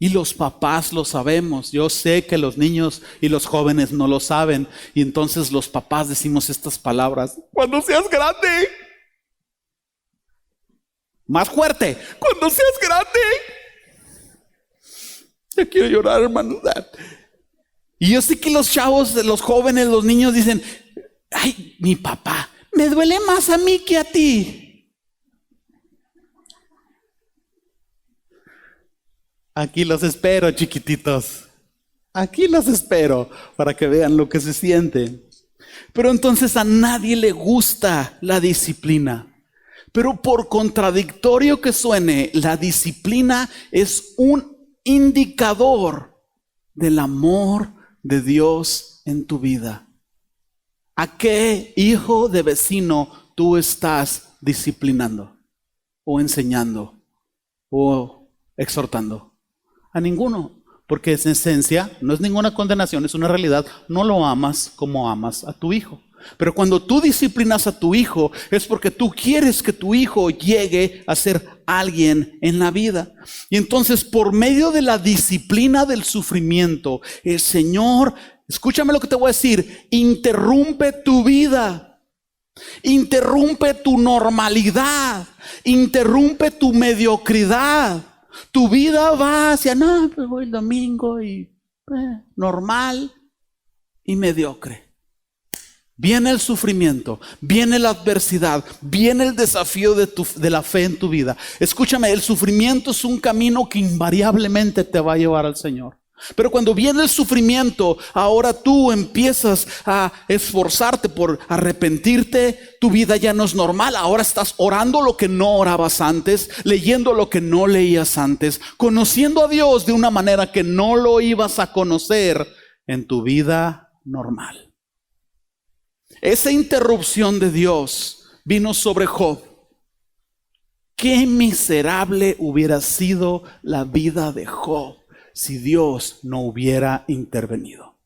Y los papás lo sabemos. Yo sé que los niños y los jóvenes no lo saben. Y entonces los papás decimos estas palabras. Cuando seas grande. Más fuerte. Cuando seas grande. Yo quiero llorar, hermano. Y yo sé que los chavos, los jóvenes, los niños dicen, ay, mi papá, me duele más a mí que a ti. Aquí los espero, chiquititos. Aquí los espero para que vean lo que se siente. Pero entonces a nadie le gusta la disciplina. Pero por contradictorio que suene, la disciplina es un indicador del amor de Dios en tu vida. ¿A qué hijo de vecino tú estás disciplinando o enseñando o exhortando? A ninguno, porque en esencia no es ninguna condenación, es una realidad. No lo amas como amas a tu hijo. Pero cuando tú disciplinas a tu hijo es porque tú quieres que tu hijo llegue a ser alguien en la vida. Y entonces por medio de la disciplina del sufrimiento, el Señor, escúchame lo que te voy a decir, interrumpe tu vida, interrumpe tu normalidad, interrumpe tu mediocridad. Tu vida va hacia, no, pues voy el domingo y normal y mediocre. Viene el sufrimiento, viene la adversidad, viene el desafío de la fe en tu vida. Escúchame, el sufrimiento es un camino que invariablemente te va a llevar al Señor. Pero cuando viene el sufrimiento, ahora tú empiezas a esforzarte por arrepentirte. Tu vida ya no es normal. Ahora estás orando lo que no orabas antes, leyendo lo que no leías antes, conociendo a Dios de una manera que no lo ibas a conocer en tu vida normal. Esa interrupción de Dios vino sobre Job. Qué miserable hubiera sido la vida de Job si Dios no hubiera intervenido.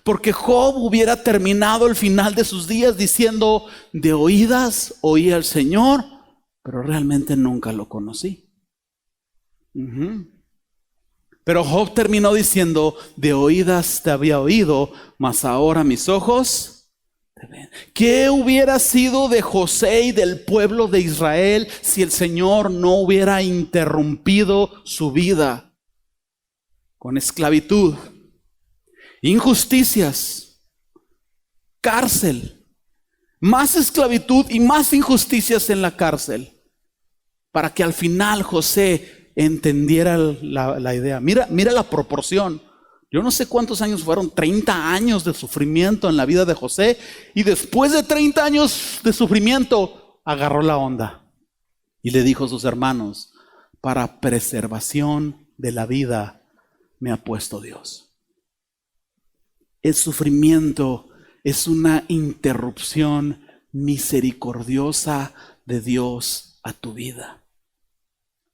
Porque Job hubiera terminado el final de sus días diciendo, de oídas oí al Señor, pero realmente nunca lo conocí. Pero Job terminó diciendo, de oídas te había oído, mas ahora mis ojos te ven. ¿Qué hubiera sido de José y del pueblo de Israel si el Señor no hubiera interrumpido su vida? Con esclavitud, injusticias, cárcel, más esclavitud y más injusticias en la cárcel, para que al final José entendiera la idea. Mira la proporción. Yo no sé cuántos años fueron, 30 años de sufrimiento en la vida de José, y después de 30 años de sufrimiento agarró la onda y le dijo a sus hermanos, para preservación de la vida me ha puesto Dios. El sufrimiento es una interrupción misericordiosa de Dios a tu vida.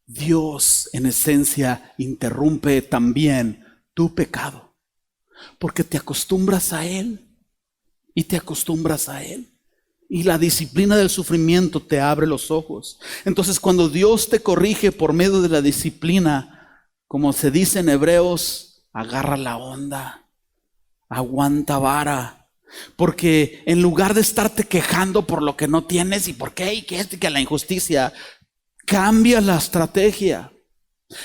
Dios, en esencia, interrumpe también tu pecado, porque te acostumbras a Él y te acostumbras a Él. Y la disciplina del sufrimiento te abre los ojos. Entonces, cuando Dios te corrige por medio de la disciplina, como se dice en Hebreos, agarra la onda, aguanta vara. Porque en lugar de estarte quejando por lo que no tienes y por qué y que esto y que la injusticia, cambia la estrategia.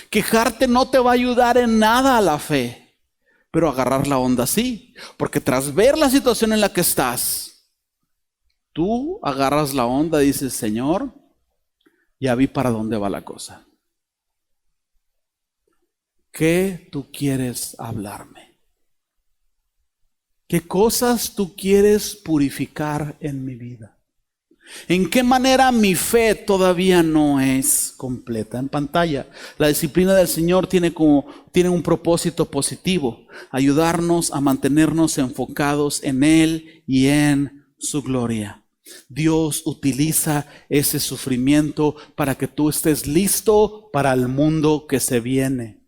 Quejarte no te va a ayudar en nada a la fe, pero agarrar la onda sí. Porque tras ver la situación en la que estás, tú agarras la onda y dices, Señor, ya vi para dónde va la cosa. ¿Qué tú quieres hablarme? ¿Qué cosas tú quieres purificar en mi vida? ¿En qué manera mi fe todavía no es completa? En pantalla, la disciplina del Señor tiene un propósito positivo: ayudarnos a mantenernos enfocados en Él y en su gloria. Dios utiliza ese sufrimiento para que tú estés listo para el mundo que se viene.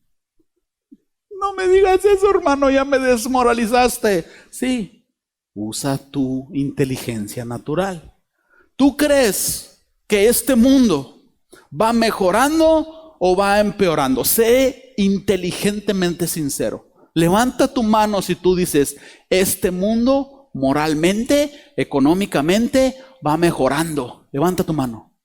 No me digas eso, hermano, ya me desmoralizaste. Sí, usa tu inteligencia natural. ¿Tú crees que este mundo va mejorando o va empeorando? Sé inteligentemente sincero. Levanta tu mano si tú dices, este mundo moralmente, económicamente, va mejorando. Levanta tu mano.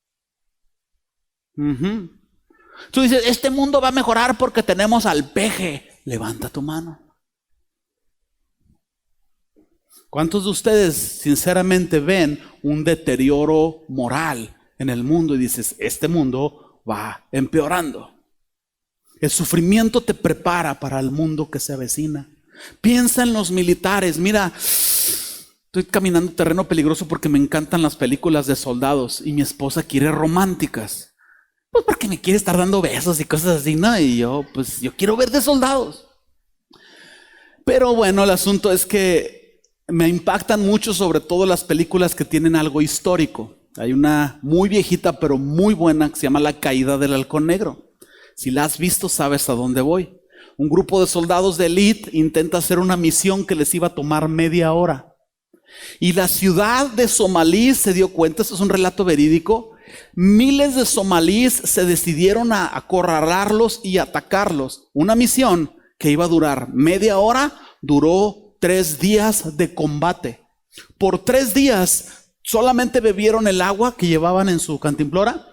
Tú dices, este mundo va a mejorar porque tenemos al peje. Levanta tu mano. ¿Cuántos de ustedes sinceramente ven un deterioro moral en el mundo y dices, este mundo va empeorando? El sufrimiento te prepara para el mundo que se avecina. Piensa en los militares. Mira, estoy caminando terreno peligroso porque me encantan las películas de soldados y mi esposa quiere románticas. Pues porque me quiere estar dando besos y cosas así, ¿no? Y yo quiero ver de soldados. Pero bueno, el asunto es que me impactan mucho, sobre todo las películas que tienen algo histórico. Hay una muy viejita pero muy buena que se llama La Caída del Halcón Negro. Si la has visto, sabes a dónde voy. Un grupo de soldados de élite intenta hacer una misión que les iba a tomar media hora. Y la ciudad de somalíes se dio cuenta, esto es un relato verídico. Miles de somalíes se decidieron a acorralarlos y atacarlos. Una misión que iba a durar media hora, duró 3 días de combate. Por 3 días solamente bebieron el agua que llevaban en su cantimplora.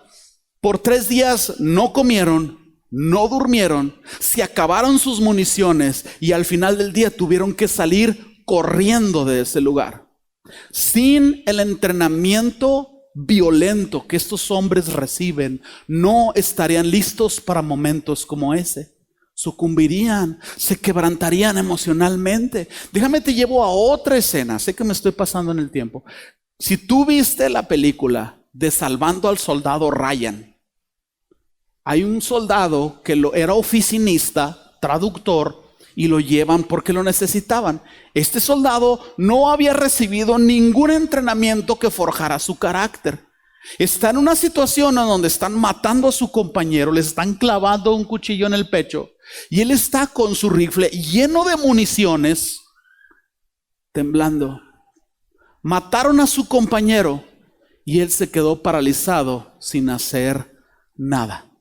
Por 3 días no comieron, no durmieron, se acabaron sus municiones y al final del día tuvieron que salir corriendo de ese lugar. Sin el entrenamiento violento que estos hombres reciben, no estarían listos para momentos como ese. Sucumbirían, se quebrantarían emocionalmente. Déjame te llevo a otra escena. Sé que me estoy pasando en el tiempo. Si tú viste la película de Salvando al Soldado Ryan, hay un soldado que era oficinista, traductor, y lo llevan porque lo necesitaban. Este soldado no había recibido ningún entrenamiento que forjara su carácter. Está en una situación en donde están matando a su compañero, le están clavando un cuchillo en el pecho y él está con su rifle lleno de municiones, temblando. Mataron a su compañero y él se quedó paralizado sin hacer nada.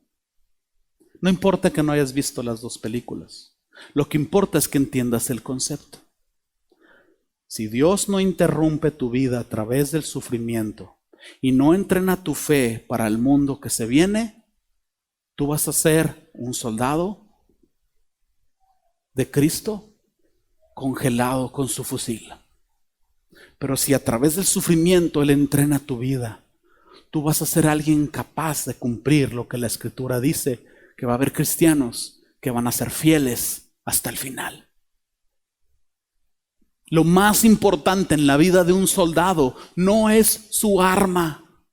No importa que no hayas visto las 2 películas. Lo que importa es que entiendas el concepto. Si Dios no interrumpe tu vida a través del sufrimiento y no entrena tu fe para el mundo que se viene, tú vas a ser un soldado de Cristo congelado con su fusil. Pero si a través del sufrimiento Él entrena tu vida, tú vas a ser alguien capaz de cumplir lo que la Escritura dice, que va a haber cristianos que van a ser fieles hasta el final. Lo más importante en la vida de un soldado no es su arma.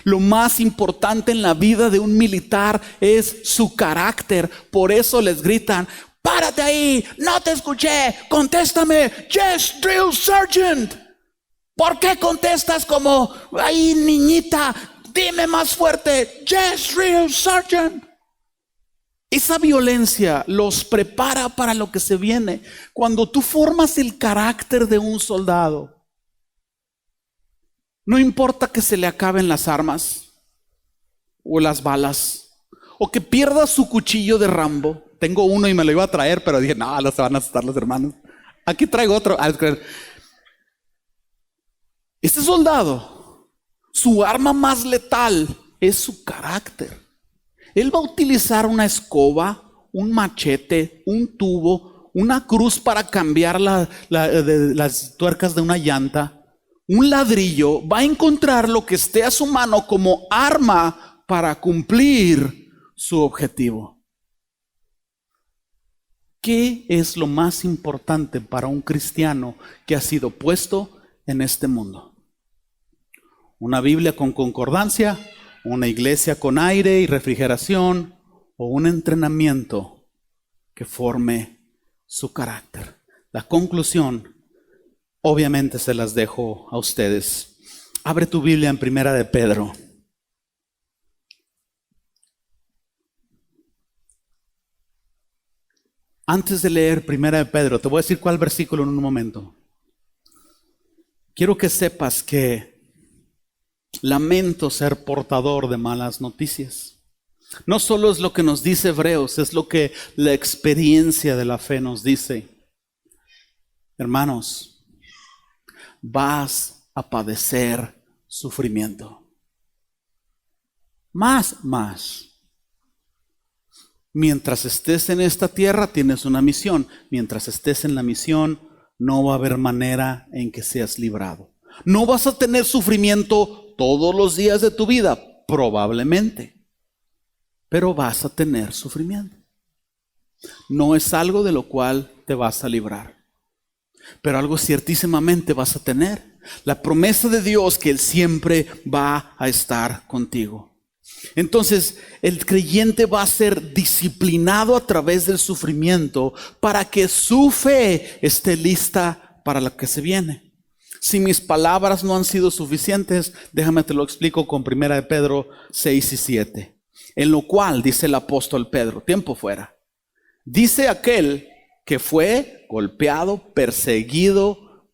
Lo más importante en la vida de un militar es su carácter. Por eso les gritan, Párate ahí, no te escuché, contéstame, yes, drill sergeant. ¿Por qué contestas como, ay, niñita? Dime más fuerte, yes, drill sergeant. Esa violencia los prepara para lo que se viene. Cuando tú formas el carácter de un soldado, no importa que se le acaben las armas o las balas, o que pierda su cuchillo de Rambo. Tengo uno y me lo iba a traer, pero dije, no, se van a asustar los hermanos. Aquí traigo otro. Este soldado, su arma más letal es su carácter. Él va a utilizar una escoba, un machete, un tubo, una cruz para cambiar las tuercas de una llanta, un ladrillo. Va a encontrar lo que esté a su mano como arma para cumplir su objetivo. ¿Qué es lo más importante para un cristiano que ha sido puesto en este mundo? ¿Una Biblia con concordancia? ¿Una iglesia con aire y refrigeración? ¿O un entrenamiento que forme su carácter? La conclusión, obviamente se las dejo a ustedes. Abre tu Biblia en Primera de Pedro. Antes de leer Primera de Pedro, te voy a decir cuál versículo en un momento. Quiero que sepas que lamento ser portador de malas noticias. No solo es lo que nos dice Hebreos, es lo que la experiencia de la fe nos dice. Hermanos, vas a padecer sufrimiento. Más. Mientras estés en esta tierra tienes una misión. Mientras estés en la misión no va a haber manera en que seas librado. No vas a tener sufrimiento todos los días de tu vida, probablemente. Pero vas a tener sufrimiento. No es algo de lo cual te vas a librar. Pero algo ciertísimamente vas a tener. La promesa de Dios que Él siempre va a estar contigo. Entonces, el creyente va a ser disciplinado a través del sufrimiento para que su fe esté lista para lo que se viene. Si mis palabras no han sido suficientes, déjame te lo explico con 1 de Pedro 6 y 7. En lo cual, dice el apóstol Pedro, tiempo fuera, dice aquel que fue golpeado, perseguido.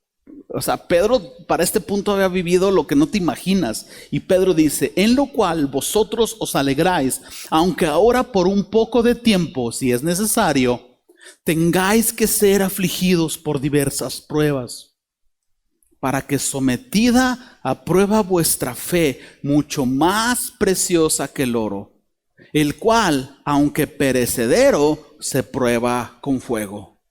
O sea, Pedro para este punto había vivido lo que no te imaginas. Y Pedro dice, en lo cual vosotros os alegráis, aunque ahora por un poco de tiempo, si es necesario, tengáis que ser afligidos por diversas pruebas, para que sometida a prueba vuestra fe, mucho más preciosa que el oro, el cual, aunque perecedero, se prueba con fuego.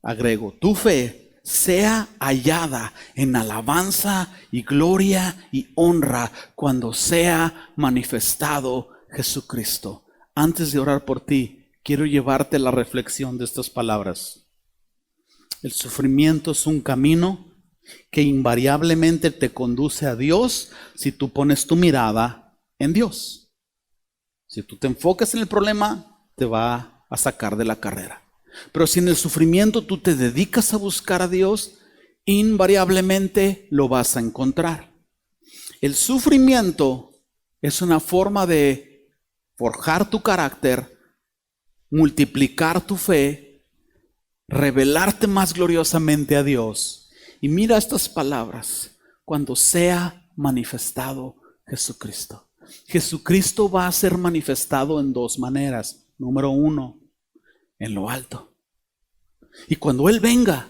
Agrego, tu fe sea hallada en alabanza y gloria y honra cuando sea manifestado Jesucristo. Antes de orar por ti, quiero llevarte a la reflexión de estas palabras. El sufrimiento es un camino que invariablemente te conduce a Dios si tú pones tu mirada en Dios. Si tú te enfocas en el problema, te va a sacar de la carrera. Pero si en el sufrimiento tú te dedicas a buscar a Dios, invariablemente lo vas a encontrar. El sufrimiento es una forma de forjar tu carácter, multiplicar tu fe, revelarte más gloriosamente a Dios. Y mira estas palabras, cuando sea manifestado Jesucristo. Jesucristo va a ser manifestado en dos maneras. Número uno, en lo alto. Y cuando Él venga,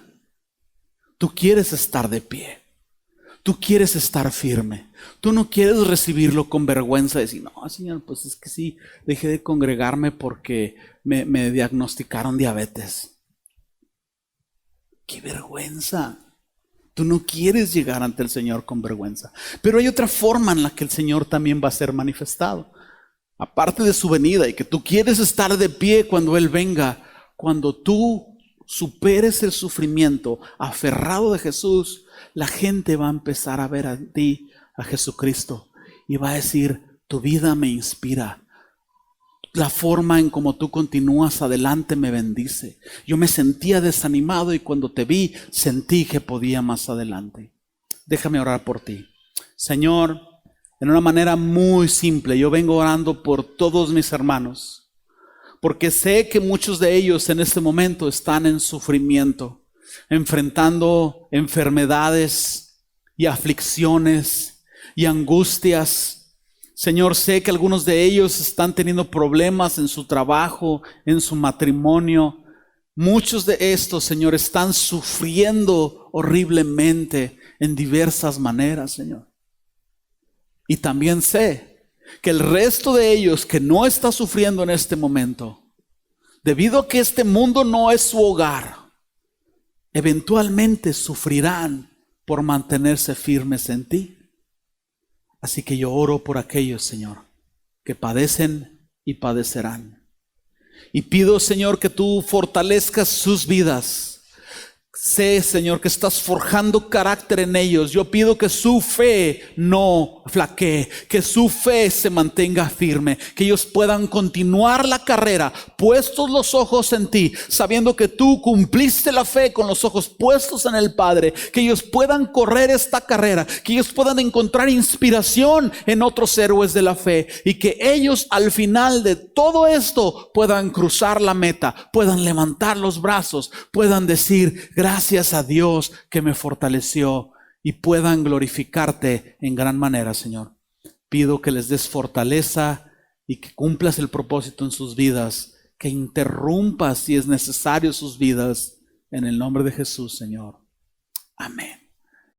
tú quieres estar de pie. Tú quieres estar firme. Tú no quieres recibirlo con vergüenza y decir, no, Señor, pues es que sí, dejé de congregarme porque me diagnosticaron diabetes. ¡Qué vergüenza! Tú no quieres llegar ante el Señor con vergüenza. Pero hay otra forma en la que el Señor también va a ser manifestado. Aparte de su venida y que tú quieres estar de pie cuando Él venga, cuando tú superes el sufrimiento aferrado de Jesús, la gente va a empezar a ver a ti, a Jesucristo, y va a decir, tu vida me inspira, la forma en cómo tú continúas adelante me bendice. Yo me sentía desanimado y cuando te vi sentí que podía más adelante. Déjame orar por ti. Señor, en una manera muy simple, yo vengo orando por todos mis hermanos, porque sé que muchos de ellos en este momento están en sufrimiento, enfrentando enfermedades y aflicciones y angustias. Señor, sé que algunos de ellos están teniendo problemas en su trabajo, en su matrimonio. Muchos de estos, Señor, están sufriendo horriblemente en diversas maneras, Señor. Y también sé que el resto de ellos que no está sufriendo en este momento, debido a que este mundo no es su hogar, eventualmente sufrirán por mantenerse firmes en ti. Así que yo oro por aquellos, Señor, que padecen y padecerán. Y pido, Señor, que tú fortalezcas sus vidas. Sé, Señor, que estás forjando carácter en ellos. Yo pido que su fe no flaquee, que su fe se mantenga firme, que ellos puedan continuar la carrera, puestos los ojos en ti, sabiendo que tú cumpliste la fe con los ojos puestos en el Padre, que ellos puedan correr esta carrera, que ellos puedan encontrar inspiración en otros héroes de la fe y que ellos al final de todo esto puedan cruzar la meta, puedan levantar los brazos, puedan decir: gracias a Dios que me fortaleció, y puedan glorificarte en gran manera, Señor. Pido que les des fortaleza y que cumplas el propósito en sus vidas, que interrumpas si es necesario sus vidas, en el nombre de Jesús, Señor. Amén.